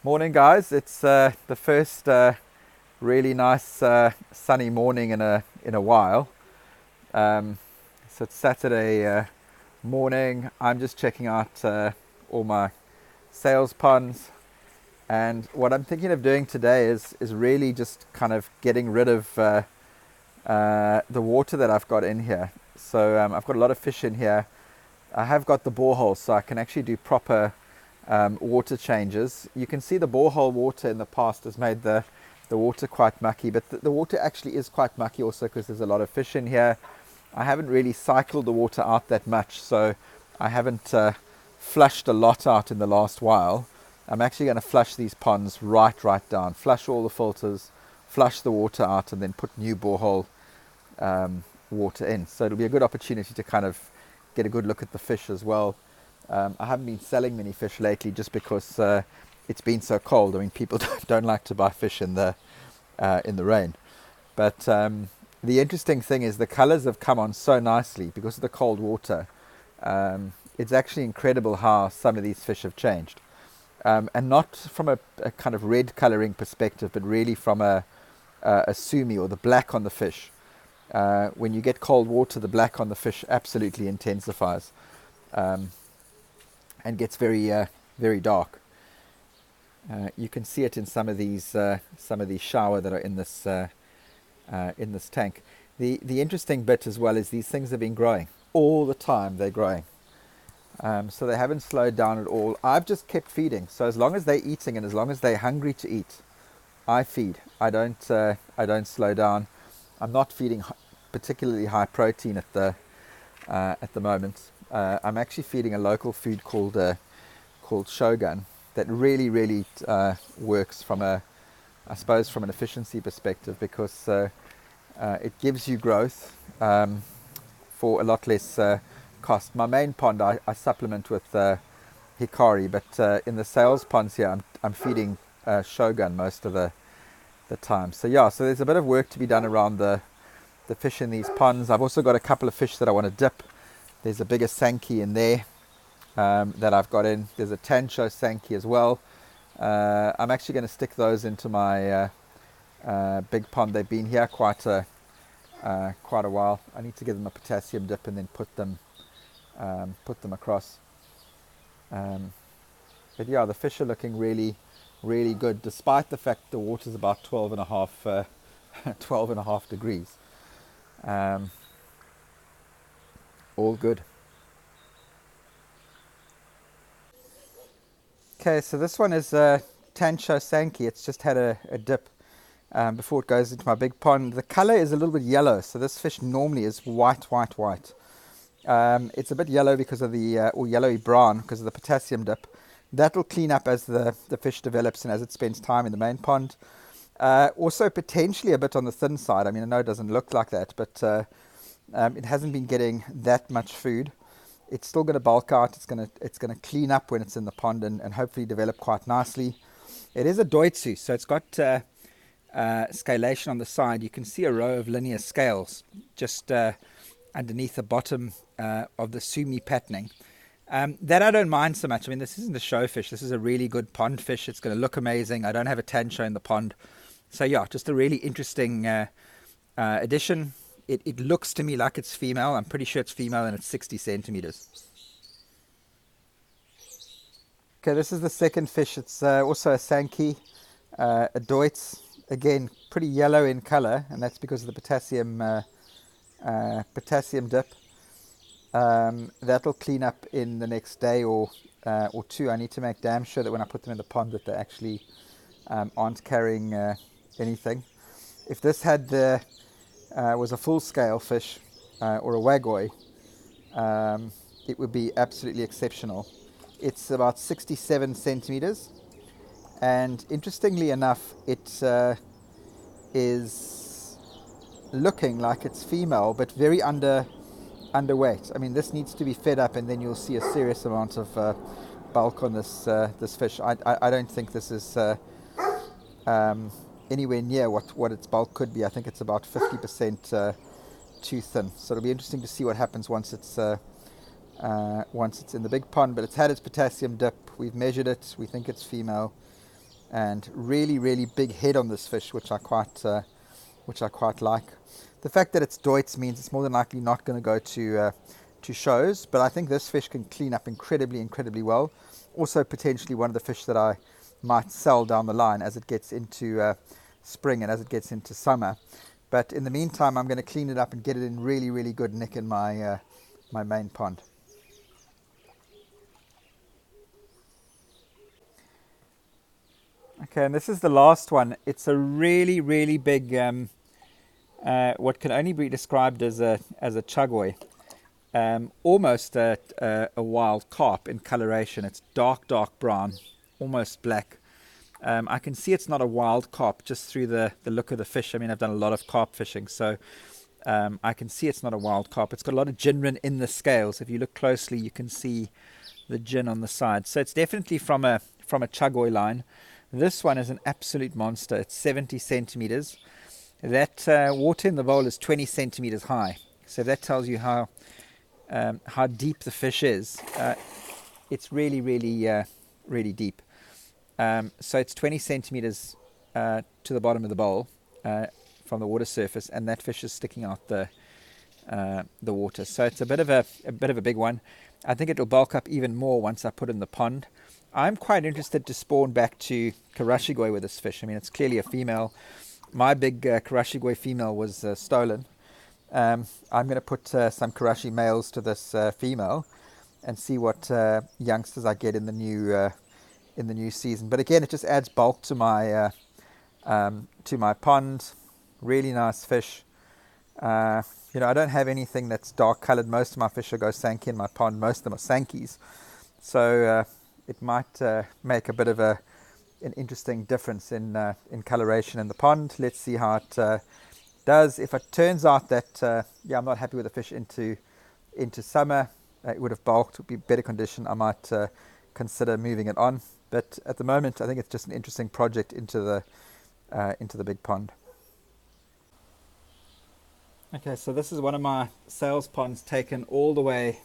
Morning, guys. It's the first really nice sunny morning in a while. So it's Saturday morning. I'm just checking out all my sales ponds, and what I'm thinking of doing today is really just kind of getting rid of the water that I've got in here. So I've got a lot of fish in here. I have got the borehole, so I can actually do proper water changes. You can see the borehole water in the past has made the water quite mucky, but the water actually is quite mucky also because there's a lot of fish in here. I haven't really cycled the water out that much, so I haven't flushed a lot out in the last while. I'm actually going to flush these ponds right down, flush all the filters, flush the water out, and then put new borehole water in. So it'll be a good opportunity to kind of get a good look at the fish as well. I haven't been selling many fish lately just because it's been so cold. I mean, people don't like to buy fish in the rain. But the interesting thing is the colors have come on so nicely because of the cold water. It's actually incredible how some of these fish have changed. And not from a kind of red coloring perspective, but really from a sumi, or the black on the fish. When you get cold water, the black on the fish absolutely intensifies. And gets very dark. You can see it in some of these shower that are in this tank. The interesting bit as well is these things have been growing all the time. They're growing, so they haven't slowed down at all. I've just kept feeding. So as long as they're eating and as long as they're hungry to eat, I feed. I don't slow down. I'm not feeding particularly high protein at the moment. I'm actually feeding a local food called Shogun that really works from I suppose from an efficiency perspective, because it gives you growth for a lot less cost. My main pond I supplement with Hikari, but in the sales ponds here I'm feeding Shogun most of the time. So there's a bit of work to be done around the fish in these ponds. I've also got a couple of fish that I want to dip. There's a bigger Sanke in there that I've got in. There's a Tancho Sanke as well. I'm actually going to stick those into my big pond. They've been here quite a while. I need to give them a potassium dip and then put them across. But yeah, the fish are looking really good, despite the fact the water's about 12 and a half degrees. All good. Okay, so this one is Tancho Sanke. It's just had a dip before it goes into my big pond. The color is a little bit yellow, so this fish normally is white. It's a bit yellow because of or yellowy brown because of the potassium dip. That'll clean up as the fish develops and as it spends time in the main pond. Also potentially a bit on the thin side. I mean, I know it doesn't look like that, but it hasn't been getting that much food. It's still going to bulk out. It's going to clean up when it's in the pond and hopefully develop quite nicely. It is a doitsu, so it's got scalation on the side. You can see a row of linear scales just underneath the bottom of the sumi patterning. That I don't mind so much. I mean, this isn't a show fish. This is a really good pond fish. It's going to look amazing. I don't have a tancho in the pond. So yeah, just a really interesting addition. It looks to me like it's female. I'm pretty sure it's female and it's 60 centimeters. Okay, this is the second fish. It's also a Sanke, a Deutz. Again, pretty yellow in color, and that's because of the potassium dip. That'll clean up in the next day or two. I need to make damn sure that when I put them in the pond that they actually aren't carrying anything. If this was a full-scale fish or a wagoi, it would be absolutely exceptional. It's about 67 centimeters, and interestingly enough, it is looking like it's female, but very underweight. I mean, this needs to be fed up, and then you'll see a serious amount of bulk on this fish. I don't think this is anywhere near what its bulk could be. I think it's about 50% too thin. So it'll be interesting to see what happens once it's in the big pond. But it's had its potassium dip. We've measured it. We think it's female. and really big head on this fish, which I quite like. The fact that it's Deutz means it's more than likely not going to go to shows, but I think this fish can clean up incredibly well. Also potentially one of the fish that I might sell down the line as it gets into spring and as it gets into summer. But in the meantime, I'm going to clean it up and get it in really good nick in my my main pond. Okay, and this is the last one. It's a really big, what can only be described as a chugoi. Almost a wild carp in coloration. It's dark brown, almost black. I can see it's not a wild carp just through the look of the fish. I mean, I've done a lot of carp fishing, so I can see it's not a wild carp. It's got a lot of gin in the scales. If you look closely, you can see the gin on the side. So it's definitely from a chugoi line. This one is an absolute monster. It's 70 centimeters. That water in the bowl is 20 centimeters high. So that tells you how deep the fish is. It's really deep. So it's 20 centimeters to the bottom of the bowl from the water surface, and that fish is sticking out the water. So it's a bit of a big one. I think it'll bulk up even more once I put it in the pond. I'm quite interested to spawn back to karashigoi with this fish. I mean, it's clearly a female. My big karashigoi female was stolen. I'm going to put some karashi males to this female and see what youngsters I get in the new season. But again, it just adds bulk to my pond. Really nice fish. I don't have anything that's dark colored. Most of my fish are go Sanke in my pond. Most of them are Sankes. So it might make a bit of an interesting difference in coloration in the pond. Let's see how it does. If it turns out that I'm not happy with the fish into summer, it would have bulked, would be better condition, I might consider moving it on. But at the moment, I think it's just an interesting project into the big pond. Okay, so this is one of my sales ponds taken all the way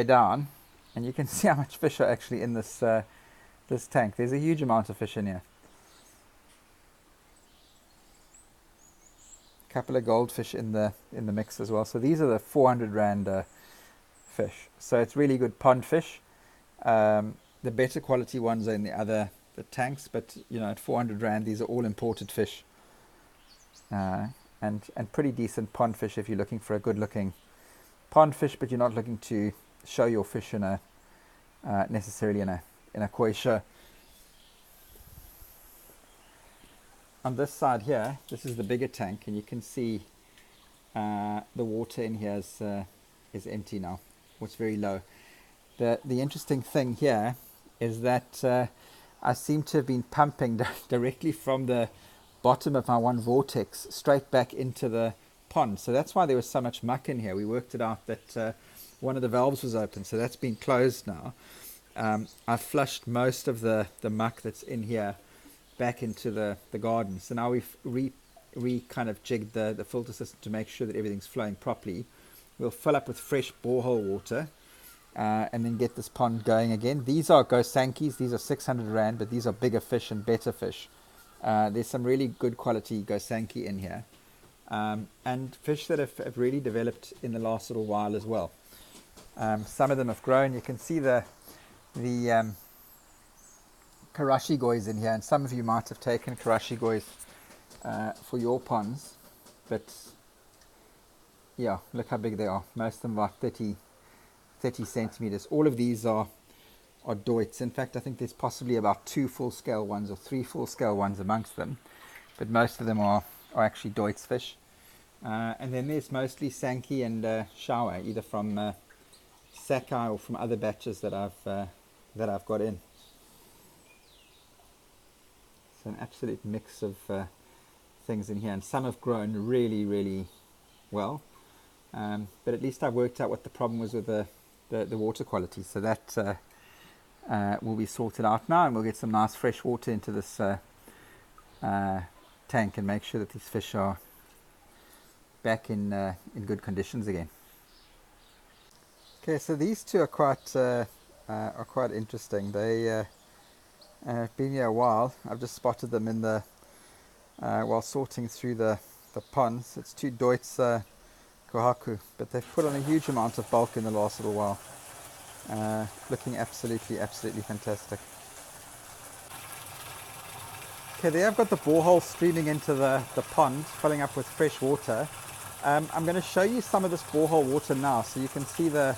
down, and you can see how much fish are actually in this tank. There's a huge amount of fish in here. A couple of goldfish in the mix as well. So these are the 400 rand fish. So it's really good pond fish. The better quality ones are in the tanks, but at 400 rand, these are all imported fish. And pretty decent pond fish if you're looking for a good looking pond fish, but you're not looking to show your fish in necessarily in a koi show. On this side here, this is the bigger tank, and you can see the water in here is empty now. It's very low. The interesting thing here is that I seem to have been pumping directly from the bottom of my one vortex straight back into the pond. So that's why there was so much muck in here. We worked it out that one of the valves was open, so that's been closed now. I've flushed most of the muck that's in here back into the garden. So now we've kind of jigged the filter system to make sure that everything's flowing properly. We'll fill up with fresh borehole water and then get this pond going again. These are go Sankes. These are 600 rand, but these are bigger fish and better fish. There's some really good quality go Sanke in here, and fish that have really developed in the last little while as well. Some of them have grown. You can see the karashigois in here, and some of you might have taken karashigois for your ponds, but yeah, look how big they are. Most of them are 30 centimeters. All of these are Deutz. In fact, I think there's possibly about 2 full-scale ones or 3 full-scale ones amongst them, but most of them are actually Deutz fish. And then there's mostly Sanke and Shawa, either from Sakai or from other batches that I've got in. So an absolute mix of things in here, and some have grown really well. But at least I've worked out what the problem was with the water quality. So that will be sorted out now, and we'll get some nice fresh water into this tank and make sure that these fish are back in good conditions again. Okay, so these two are quite interesting. They Been here a while. I've just spotted them in the while sorting through the ponds. It's two Deutz kohaku, but they've put on a huge amount of bulk in the last little while. Looking absolutely fantastic. Okay, there I've got the borehole streaming into the pond, filling up with fresh water. I'm going to show you some of this borehole water now so you can see the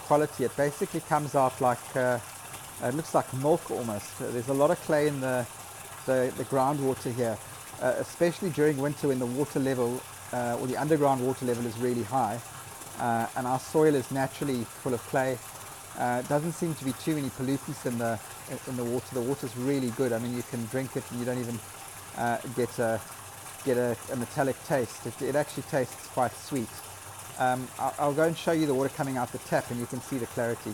quality. It basically comes out like, it looks like milk almost. There's a lot of clay in the groundwater here, especially during winter when the water level, or the underground water level is really high. And our soil is naturally full of clay. Doesn't seem to be too many pollutants in the water. The water's really good. I mean, you can drink it and you don't even get a metallic taste. It actually tastes quite sweet. I'll go and show you the water coming out the tap and you can see the clarity.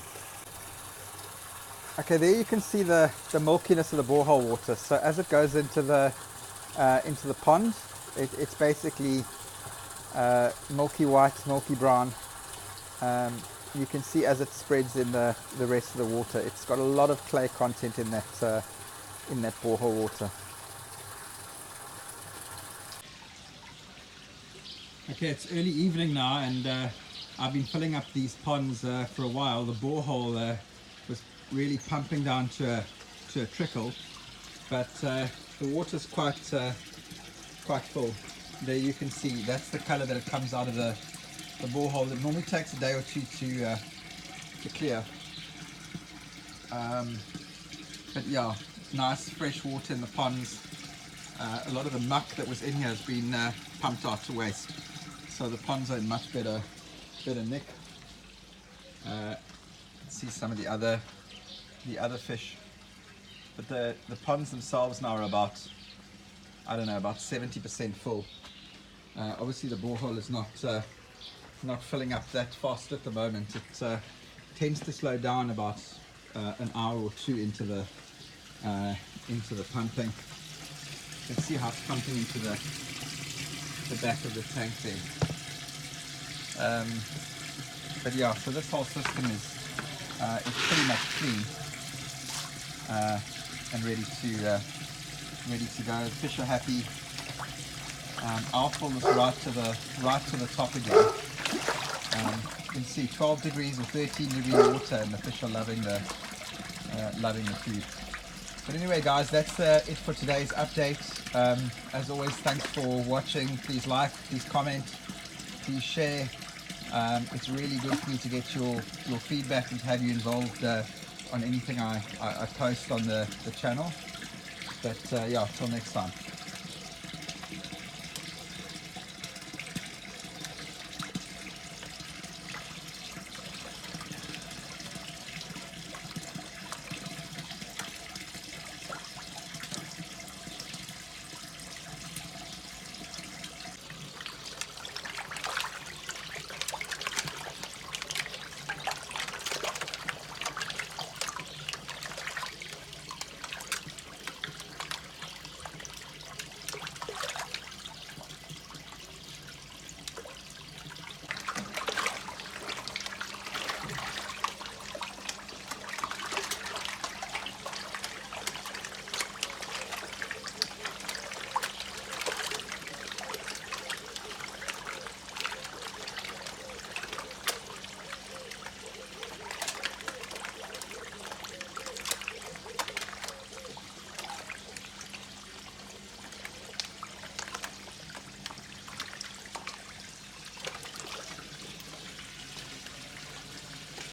Okay, there you can see the milkiness of the borehole water. So as it goes into the pond, it's basically milky white, milky brown. You can see as it spreads in the rest of the water, it's got a lot of clay content in that borehole water. Okay, it's early evening now, and I've been filling up these ponds for a while. The borehole was really pumping down to a trickle, but the water's quite full. There you can see that's the color that it comes out of the borehole. It normally takes a day or two to clear, but yeah, nice fresh water in the ponds. A lot of the muck that was in here has been pumped out to waste, so the ponds are in much better nick. See some of the other fish, but the ponds themselves now are about, I don't know, about 70% full. Obviously the borehole is not filling up that fast at the moment. It tends to slow down about an hour or two into the pumping. You can see how it's pumping into the back of the tank there. But yeah, so this whole system is pretty much clean and ready to go. The fish are happy. I'll fill this right to the top again. You can see 12 degrees or 13 degree water, and the fish are loving the food. But anyway, guys, that's it for today's update. As always, thanks for watching. Please like, please comment, please share. It's really good for me to get your feedback and to have you involved on anything I post on the channel. But yeah, till next time.